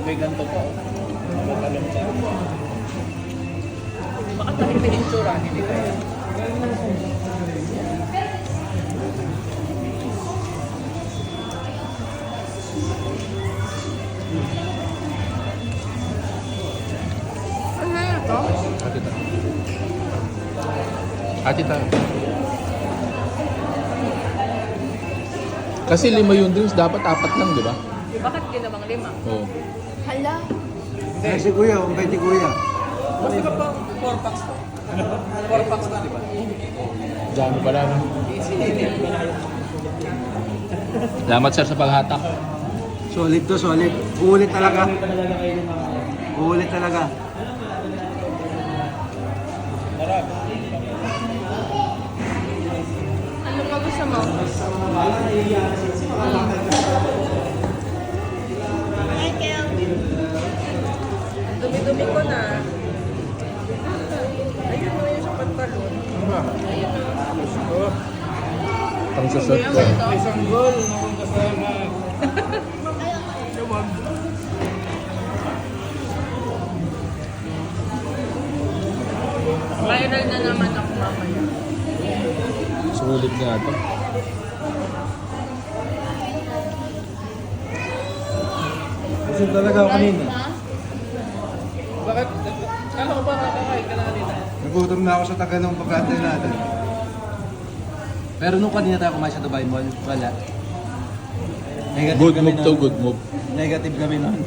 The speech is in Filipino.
may ganito pa. Matalong pa. Baka tahimik yung tsura, hindi kaya. Ano na ito? Hati tayo. Hati tayo. Kasi 5 yung drinks, dapat 4 lang, di ba? Bakit ginawang 5? Oo. Hala. Ay, si Kuya, kung kay Kuya. Basta ka pang 4 packs to. 4 packs to, di ba? Dami pala, no? Salamat, sir, sa paghatak. Solid to, solid. Uulit talaga. Uulit talaga. Ano nga gusto mo? Dumi-dumi ko na. Ayun mo yung sa pantalon. Ayun o. Pang susot ko. May sanggol na kung kasama. Viral na naman ako mamaya. Sulit nga ito. Busog talaga ako kanina. Bakit? Kala ko ba nakakain ka na kanina? Nagutom na ako sa taga ng pagkantay natin. Pero nung kanina tayo kumain sa Dubai Mall, wala. Negative Good kami move to, nun. good move. Negative kami nun.